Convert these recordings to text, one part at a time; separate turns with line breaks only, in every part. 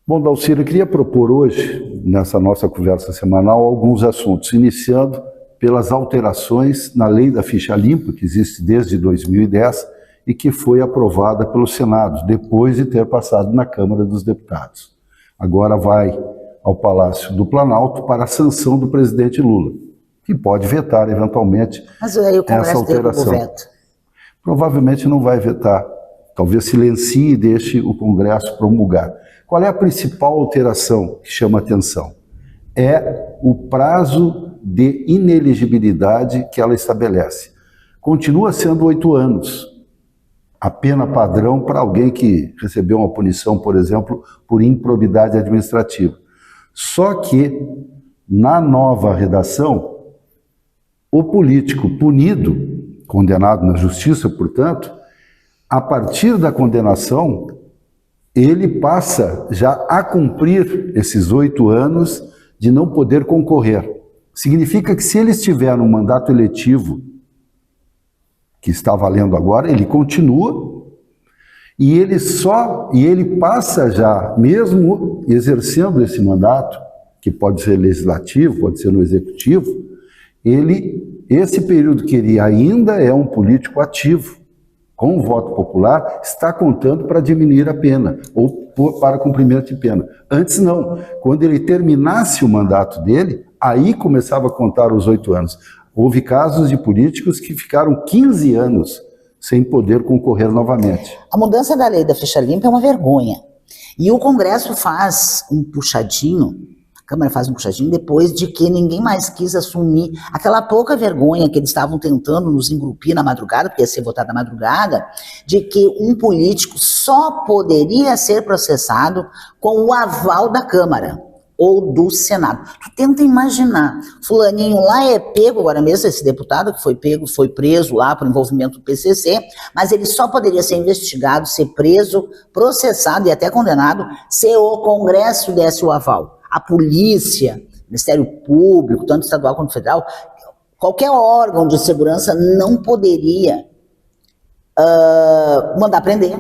Bom, Dalcira, eu queria propor hoje, nessa nossa conversa semanal, alguns assuntos, iniciando pelas alterações na lei da ficha limpa, que existe desde 2010 e que foi aprovada pelo Senado, depois de ter passado na Câmara dos Deputados. Agora vai ao Palácio do Planalto para a sanção do presidente Lula, que pode vetar, eventualmente, essa alteração. Provavelmente não vai vetar, talvez silencie e deixe o Congresso promulgar. Qual é a principal alteração que chama atenção? É o prazo de inelegibilidade que ela estabelece. Continua sendo 8 anos, a pena padrão para alguém que recebeu uma punição, por exemplo, por improbidade administrativa. Só que, na nova redação, o político punido, condenado na justiça, portanto, a partir da condenação, ele passa já a cumprir esses 8 anos de não poder concorrer. Significa que se ele estiver no mandato eletivo, que está valendo agora, ele continua e ele passa já, mesmo exercendo esse mandato, que pode ser legislativo, pode ser no executivo, esse período que ele ainda é um político ativo, com o voto popular, está contando para diminuir a pena, ou para cumprimento de pena. Antes não, quando ele terminasse o mandato dele, aí começava a contar os 8 anos. Houve casos de políticos que ficaram 15 anos sem poder concorrer novamente.
A mudança da lei da ficha limpa é uma vergonha. E o Congresso faz um puxadinho, a Câmara faz um puxadinho depois de que ninguém mais quis assumir aquela pouca vergonha que eles estavam tentando nos engrupir na madrugada, porque ia ser votado na madrugada, de que um político só poderia ser processado com o aval da Câmara ou do Senado. Tu tenta imaginar, fulaninho lá é pego, agora mesmo esse deputado que foi pego, foi preso lá por envolvimento do PCC, mas ele só poderia ser investigado, ser preso, processado e até condenado se o Congresso desse o aval. A polícia, Ministério Público, tanto estadual quanto federal, qualquer órgão de segurança não poderia mandar prender,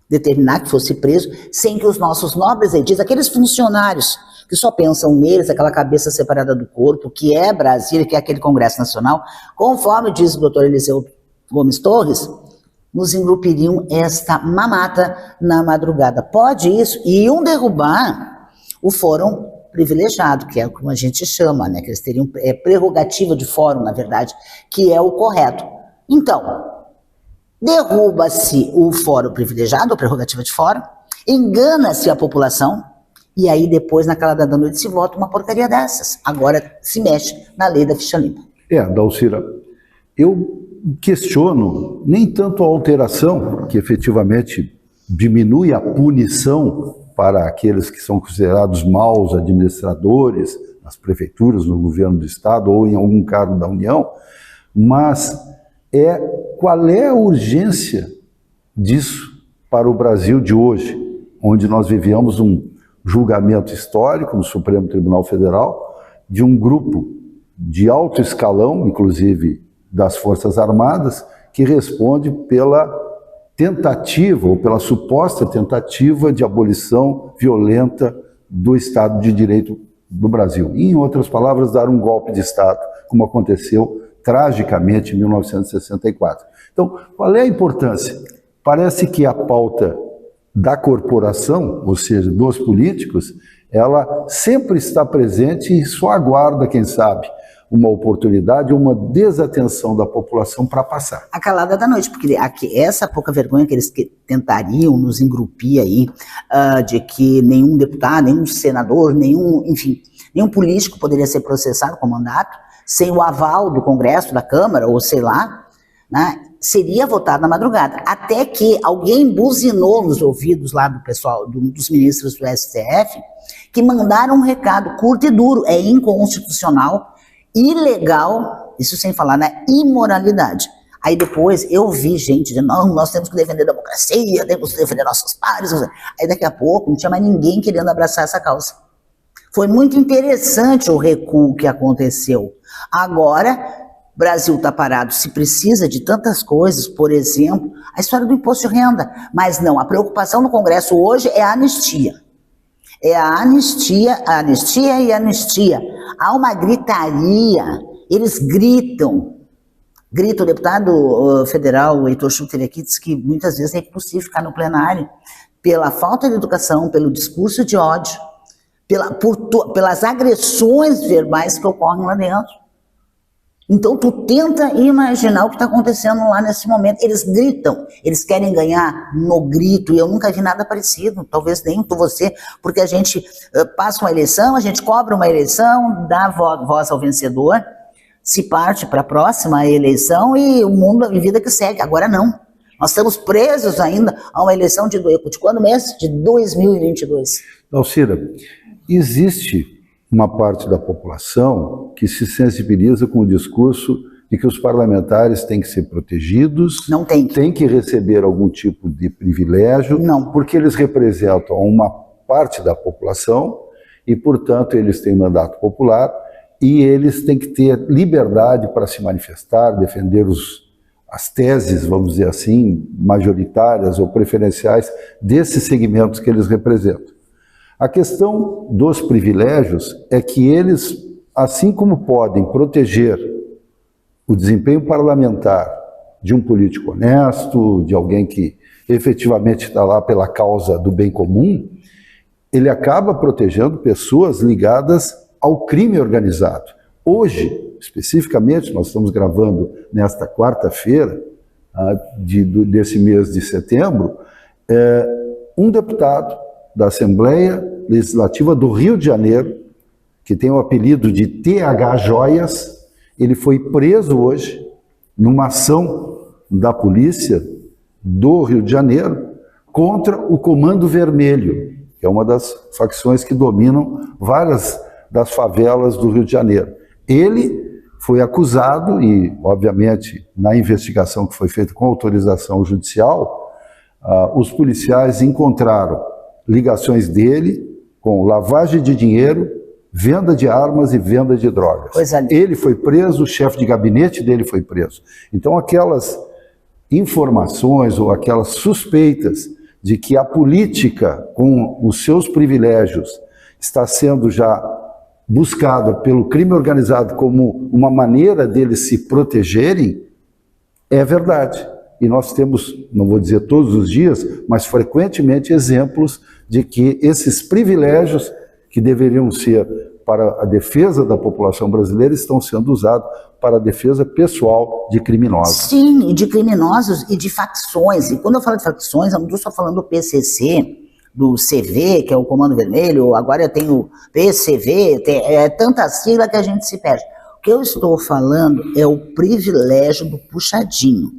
determinar que fosse preso, sem que os nossos nobres edis, aqueles funcionários que só pensam neles, aquela cabeça separada do corpo, que é Brasília, que é aquele Congresso Nacional, conforme diz o doutor Eliseu Gomes Torres, nos engrupiriam esta mamata na madrugada. Pode isso, e iam derrubar o fórum privilegiado, que é como a gente chama, né? Que eles teriam prerrogativa de fórum, na verdade, que é o correto. Então, derruba-se o fórum privilegiado, a prerrogativa de fórum, engana-se a população, e aí depois, na calada da noite, se vota uma porcaria dessas. Agora se mexe na lei da ficha limpa.
Dalcira, eu questiono nem tanto a alteração, que efetivamente diminui a punição para aqueles que são considerados maus administradores, nas prefeituras, no governo do estado ou em algum cargo da União, mas qual é a urgência disso para o Brasil de hoje, onde nós vivemos um julgamento histórico no Supremo Tribunal Federal de um grupo de alto escalão, inclusive das Forças Armadas, que responde pela tentativa, ou pela suposta tentativa de abolição violenta do Estado de Direito do Brasil. E, em outras palavras, dar um golpe de Estado, como aconteceu tragicamente em 1964. Então, qual é a importância? Parece que a pauta da corporação, ou seja, dos políticos, ela sempre está presente e só aguarda, quem sabe, uma oportunidade, uma desatenção da população para passar.
A calada da noite, porque essa pouca vergonha que eles tentariam nos engrupir aí, de que nenhum deputado, nenhum senador, nenhum político poderia ser processado com mandato, sem o aval do Congresso, da Câmara, ou sei lá, né, seria votado na madrugada. Até que alguém buzinou nos ouvidos lá do pessoal, dos ministros do STF, que mandaram um recado curto e duro, é inconstitucional, ilegal, isso sem falar na imoralidade. Aí depois eu vi gente dizendo, não, nós temos que defender a democracia, temos que defender nossos pares. Aí daqui a pouco não tinha mais ninguém querendo abraçar essa causa. Foi muito interessante o recuo que aconteceu. Agora, o Brasil está parado, se precisa de tantas coisas, por exemplo, a história do imposto de renda. Mas não, a preocupação no Congresso hoje é a anistia. É a anistia e anistia. Há uma gritaria, eles gritam. O deputado federal Heitor Schutter aqui diz que muitas vezes é impossível ficar no plenário pela falta de educação, pelo discurso de ódio, pelas agressões verbais que ocorrem lá dentro. Então tu tenta imaginar o que está acontecendo lá nesse momento. Eles gritam, eles querem ganhar no grito, e eu nunca vi nada parecido, talvez nem com você, porque a gente passa uma eleição, a gente cobra uma eleição, dá voz ao vencedor, se parte para a próxima eleição e o mundo, a vida que segue. Agora não. Nós estamos presos ainda a uma eleição de quando mesmo? De 2022.
Dalcira, existe uma parte da população que se sensibiliza com o discurso de que os parlamentares têm que ser protegidos,
não tem
que receber algum tipo de privilégio,
não,
porque eles representam uma parte da população e, portanto, eles têm mandato popular e eles têm que ter liberdade para se manifestar, defender as teses, vamos dizer assim, majoritárias ou preferenciais desses segmentos que eles representam. A questão dos privilégios é que eles, assim como podem proteger o desempenho parlamentar de um político honesto, de alguém que efetivamente está lá pela causa do bem comum, ele acaba protegendo pessoas ligadas ao crime organizado. Hoje, especificamente, nós estamos gravando nesta quarta-feira desse mês de setembro, um deputado da Assembleia Legislativa do Rio de Janeiro, que tem o apelido de TH Joias, ele foi preso hoje numa ação da polícia do Rio de Janeiro contra o Comando Vermelho, que é uma das facções que dominam várias das favelas do Rio de Janeiro. Ele foi acusado e, obviamente, na investigação que foi feita com autorização judicial, os policiais encontraram ligações dele com lavagem de dinheiro, venda de armas e venda de drogas. Ele foi preso, o chefe de gabinete dele foi preso. Então aquelas informações ou aquelas suspeitas de que a política, com os seus privilégios, está sendo já buscada pelo crime organizado como uma maneira deles se protegerem, é verdade. E nós temos, não vou dizer todos os dias, mas frequentemente exemplos de que esses privilégios que deveriam ser para a defesa da população brasileira estão sendo usados para a defesa pessoal de criminosos.
Sim, de criminosos e de facções. E quando eu falo de facções, eu não estou só falando do PCC, do CV, que é o Comando Vermelho, agora eu tenho PCV, é tanta sigla que a gente se perde. O que eu estou falando é o privilégio do puxadinho.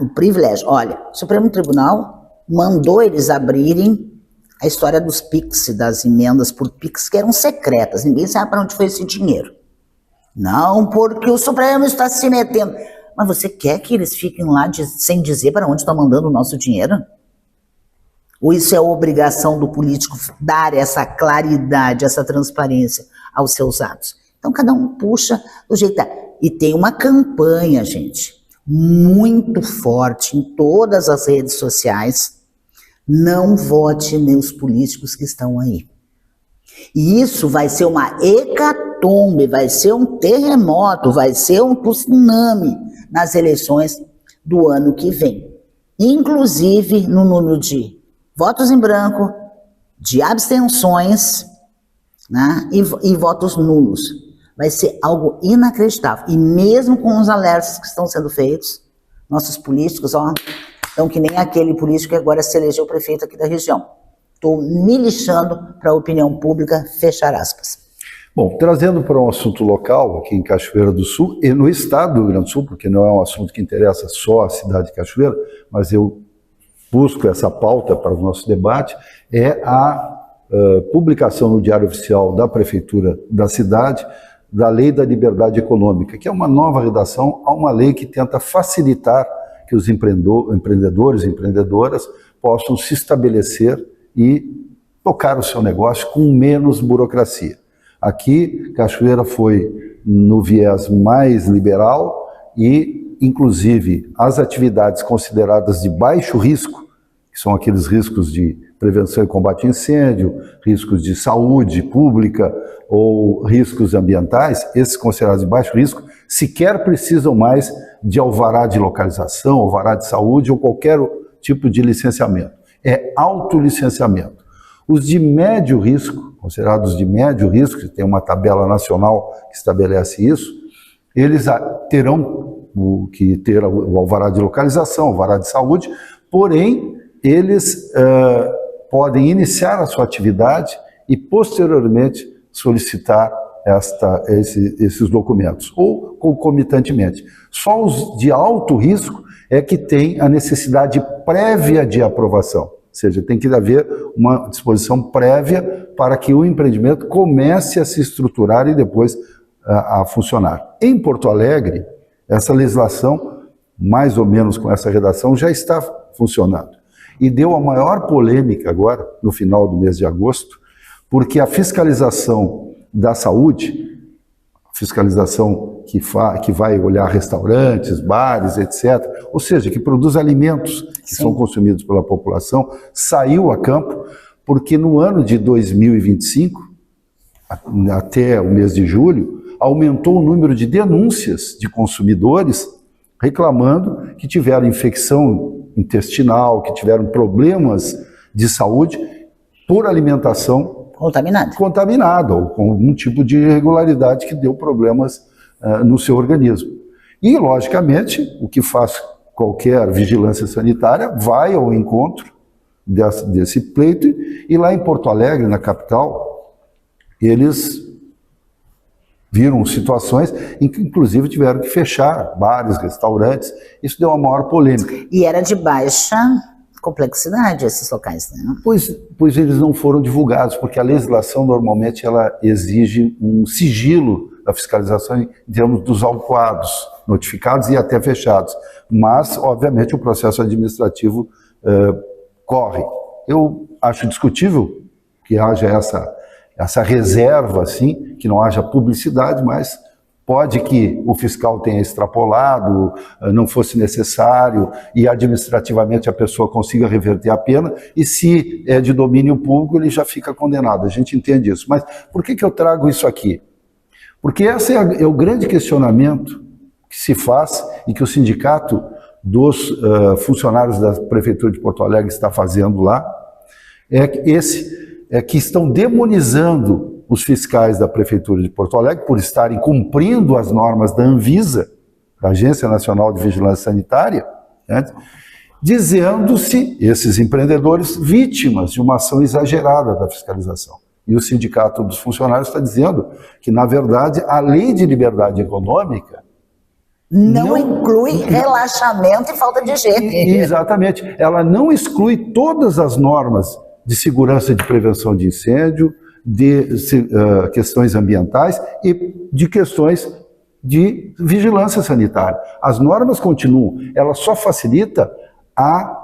O privilégio. Olha, o Supremo Tribunal mandou eles abrirem a história dos PIX, das emendas por PIX, que eram secretas. Ninguém sabe para onde foi esse dinheiro. Não, porque o Supremo está se metendo. Mas você quer que eles fiquem lá sem dizer para onde estão mandando o nosso dinheiro? Ou isso é obrigação do político dar essa claridade, essa transparência aos seus atos? Então cada um puxa do jeito que dá. E tem uma campanha, gente, muito forte em todas as redes sociais. Não vote nos políticos que estão aí. E isso vai ser uma hecatombe, vai ser um terremoto, vai ser um tsunami nas eleições do ano que vem. Inclusive no número de votos em branco, de abstenções, né, e votos nulos. Vai ser algo inacreditável. E mesmo com os alertas que estão sendo feitos, nossos políticos, estão que nem aquele político que agora se elegeu prefeito aqui da região. Estou me lixando para a opinião pública, fechar aspas.
Bom, trazendo para um assunto local, aqui em Cachoeira do Sul, e no estado do Rio Grande do Sul, porque não é um assunto que interessa só a cidade de Cachoeira, mas eu busco essa pauta para o nosso debate, é a publicação no Diário Oficial da Prefeitura da cidade da Lei da Liberdade Econômica, que é uma nova redação a uma lei que tenta facilitar que os empreendedores e empreendedoras possam se estabelecer e tocar o seu negócio com menos burocracia. Aqui, Cachoeira foi no viés mais liberal e, inclusive, as atividades consideradas de baixo risco, que são aqueles riscos de prevenção e combate a incêndio, riscos de saúde pública ou riscos ambientais, esses considerados de baixo risco, sequer precisam mais de alvará de localização, alvará de saúde ou qualquer tipo de licenciamento. É autolicenciamento. Os de médio risco, considerados de médio risco, que tem uma tabela nacional que estabelece isso, eles terão que ter o alvará de localização, alvará de saúde, porém, eles podem iniciar a sua atividade e, posteriormente, solicitar esses documentos, ou concomitantemente. Só os de alto risco é que tem a necessidade prévia de aprovação, ou seja, tem que haver uma disposição prévia para que o empreendimento comece a se estruturar e depois a funcionar. Em Porto Alegre, essa legislação, mais ou menos com essa redação, já está funcionando. E deu a maior polêmica agora, no final do mês de agosto, porque a fiscalização da saúde, fiscalização que vai olhar restaurantes, bares, etc., ou seja, que produz alimentos que são consumidos pela população, saiu a campo, porque no ano de 2025, até o mês de julho, aumentou o número de denúncias de consumidores reclamando que tiveram infecção intestinal, que tiveram problemas de saúde por alimentação contaminada ou com algum tipo de irregularidade que deu problemas no seu organismo. E, logicamente, o que faz qualquer vigilância sanitária vai ao encontro desse pleito, e lá em Porto Alegre, na capital, eles viram situações em que, inclusive, tiveram que fechar bares, restaurantes. Isso deu uma maior polêmica.
E era de baixa complexidade esses locais, né?
Pois eles não foram divulgados, porque a legislação, normalmente, ela exige um sigilo da fiscalização em termos dos autuados, notificados e até fechados. Mas, obviamente, o processo administrativo corre. Eu acho discutível que haja essa reserva, assim, que não haja publicidade, mas pode que o fiscal tenha extrapolado, não fosse necessário, e administrativamente a pessoa consiga reverter a pena, e se é de domínio público, ele já fica condenado. A gente entende isso. Mas por que eu trago isso aqui? Porque esse é o grande questionamento que se faz e que o sindicato dos funcionários da Prefeitura de Porto Alegre está fazendo lá, que estão demonizando os fiscais da Prefeitura de Porto Alegre por estarem cumprindo as normas da Anvisa, da Agência Nacional de Vigilância Sanitária, né, dizendo-se, esses empreendedores, vítimas de uma ação exagerada da fiscalização. E o Sindicato dos Funcionários está dizendo que, na verdade, a Lei de Liberdade Econômica
não inclui relaxamento e falta de higiene.
Exatamente. Ela não exclui todas as normas de segurança e de prevenção de incêndio, de questões ambientais e de questões de vigilância sanitária. As normas continuam, ela só facilita a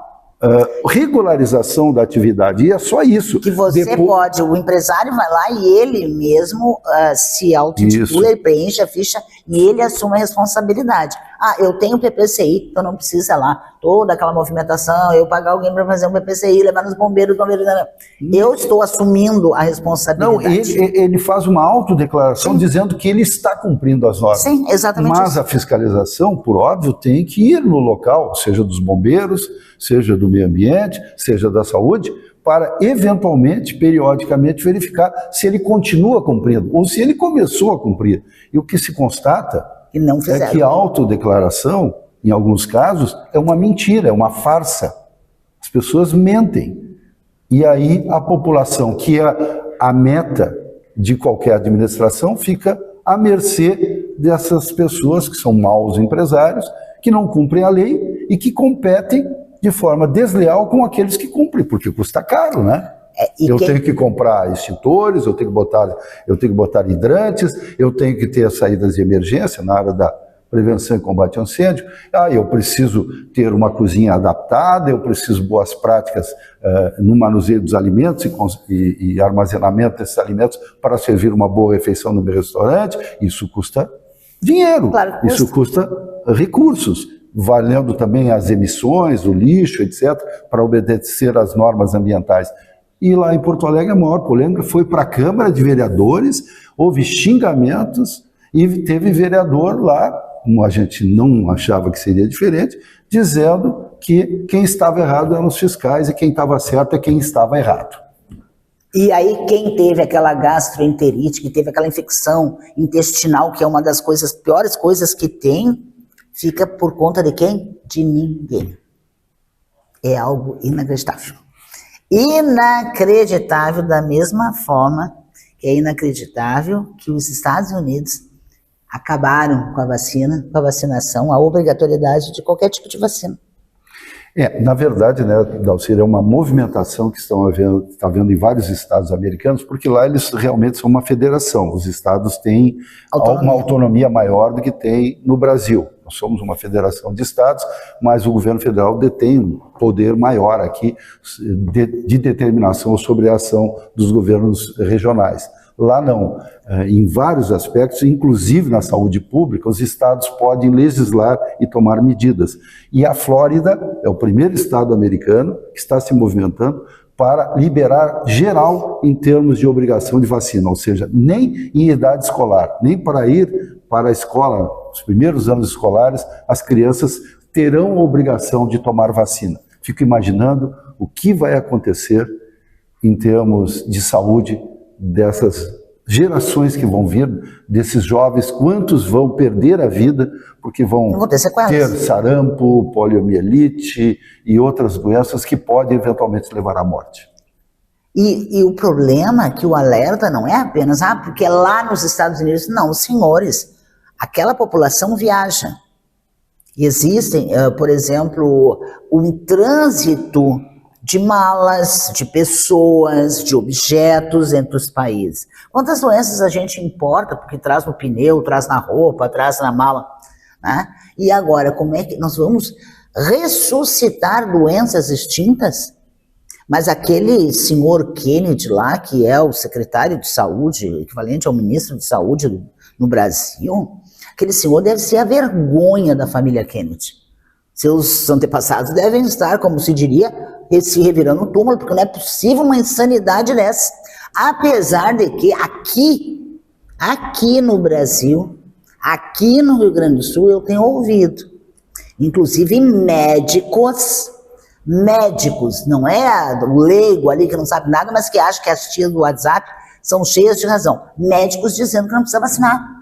regularização da atividade, e é só isso.
Que você pode, o empresário vai lá e ele mesmo se auto-intitula, ele preenche a ficha e ele assume a responsabilidade. Ah, eu tenho PPCI, então não precisa lá toda aquela movimentação, eu pagar alguém para fazer um PPCI, levar nos bombeiros, eu estou assumindo a responsabilidade.
Não, ele faz uma autodeclaração dizendo que ele está cumprindo as normas.
Sim, exatamente.
Mas a fiscalização, por óbvio, tem que ir no local, seja dos bombeiros, seja do meio ambiente, seja da saúde, para eventualmente, periodicamente, verificar se ele continua cumprindo ou se ele começou a cumprir. E o que se constata é que a autodeclaração, em alguns casos, é uma mentira, é uma farsa. As pessoas mentem. E aí a população, que é a meta de qualquer administração, fica à mercê dessas pessoas que são maus empresários, que não cumprem a lei e que competem de forma desleal com aqueles que cumprem, porque custa caro, né? Tenho que comprar extintores, eu tenho que botar hidrantes, eu tenho que ter saídas de emergência na área da prevenção e combate ao incêndio, eu preciso ter uma cozinha adaptada, eu preciso boas práticas no manuseio dos alimentos e armazenamento desses alimentos para servir uma boa refeição no meu restaurante. Isso custa dinheiro, claro, isso custa recursos. valendo também as emissões, o lixo, etc., para obedecer às normas ambientais. E lá em Porto Alegre a maior polêmica foi para a Câmara de Vereadores, houve xingamentos e teve vereador lá, como a gente não achava que seria diferente, dizendo que quem estava errado eram os fiscais e quem estava certo é quem estava errado.
E aí quem teve aquela gastroenterite, que teve aquela infecção intestinal, que é uma das piores coisas que tem, fica por conta de quem? De ninguém. É algo inacreditável. Inacreditável da mesma forma que é inacreditável que os Estados Unidos acabaram com a vacina, com a vacinação, a obrigatoriedade de qualquer tipo de vacina.
Na verdade, né, Dalcir, é uma movimentação que está havendo em vários estados americanos, porque lá eles realmente são uma federação. Os estados têm uma autonomia maior do que tem no Brasil. Nós somos uma federação de estados, mas o governo federal detém um poder maior aqui de determinação sobre a ação dos governos regionais. Lá não. Em vários aspectos, inclusive na saúde pública, os estados podem legislar e tomar medidas. E a Flórida é o primeiro estado americano que está se movimentando para liberar geral em termos de obrigação de vacina, ou seja, nem em idade escolar, nem para ir para a escola, os primeiros anos escolares, as crianças terão a obrigação de tomar vacina. Fico imaginando o que vai acontecer em termos de saúde dessas gerações que vão vir, desses jovens, quantos vão perder a vida porque vão ter sarampo, poliomielite e outras doenças que podem eventualmente levar à morte.
E o problema é que o alerta não é apenas, porque é lá nos Estados Unidos. Não, senhores, aquela população viaja. Existem, por exemplo, um trânsito de malas, de pessoas, de objetos entre os países. Quantas doenças a gente importa porque traz no pneu, traz na roupa, traz na mala, né? E agora, como é que nós vamos ressuscitar doenças extintas? Mas aquele senhor Kennedy lá, que é o secretário de saúde, equivalente ao ministro de saúde no Brasil, aquele senhor deve ser a vergonha da família Kennedy. Seus antepassados devem estar, como se diria, se revirando no túmulo, porque não é possível uma insanidade dessa. Apesar de que aqui no Brasil, aqui no Rio Grande do Sul, eu tenho ouvido, inclusive médicos, não é o leigo ali que não sabe nada, mas que acha que as tias do WhatsApp são cheias de razão. Médicos dizendo que não precisa vacinar.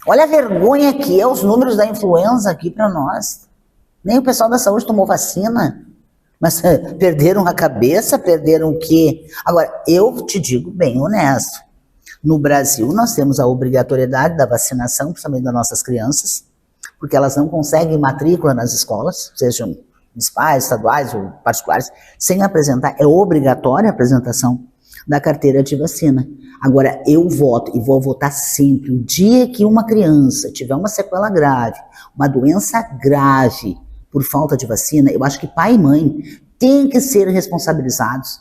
Olha a vergonha que é os números da influenza aqui para nós. Nem o pessoal da saúde tomou vacina, mas perderam a cabeça, perderam o quê? Agora, eu te digo bem honesto, no Brasil nós temos a obrigatoriedade da vacinação, principalmente das nossas crianças, porque elas não conseguem matrícula nas escolas, sejam municipais, estaduais ou particulares, sem apresentar, é obrigatória a apresentação da carteira de vacina. Agora, eu voto e vou votar sempre. O dia que uma criança tiver uma sequela grave, uma doença grave por falta de vacina, eu acho que pai e mãe têm que ser responsabilizados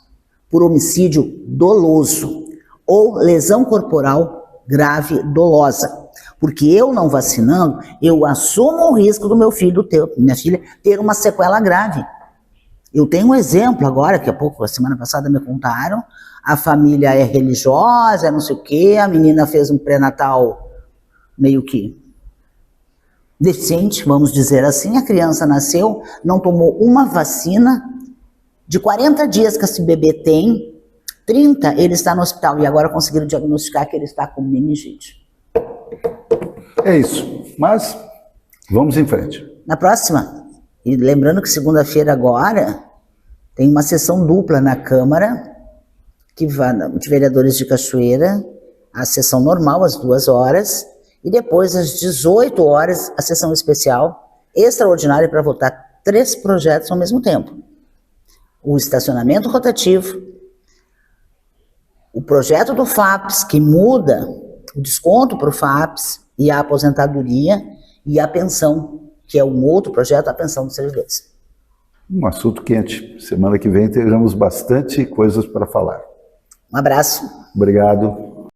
por homicídio doloso ou lesão corporal grave dolosa. Porque eu não vacinando, eu assumo o risco do meu filho, minha filha, ter uma sequela grave. Eu tenho um exemplo agora, que há pouco, a semana passada me contaram, a família é religiosa, não sei o quê, a menina fez um pré-natal meio que decente, vamos dizer assim, a criança nasceu, não tomou uma vacina, de 40 dias que esse bebê tem, 30 ele está no hospital, e agora conseguiram diagnosticar que ele está com meningite.
É isso, mas vamos em frente.
Na próxima, e lembrando que segunda-feira agora, tem uma sessão dupla na Câmara, que vai de vereadores de Cachoeira, a sessão normal, às 2 horas, e depois, às 18 horas, a sessão especial, extraordinária, para votar 3 projetos ao mesmo tempo. O estacionamento rotativo, o projeto do FAPES, que muda o desconto para o FAPES, e a aposentadoria, e a pensão, que é um outro projeto, a pensão dos servidores.
Um assunto quente. Semana que vem teremos bastante coisas para falar.
Um abraço.
Obrigado.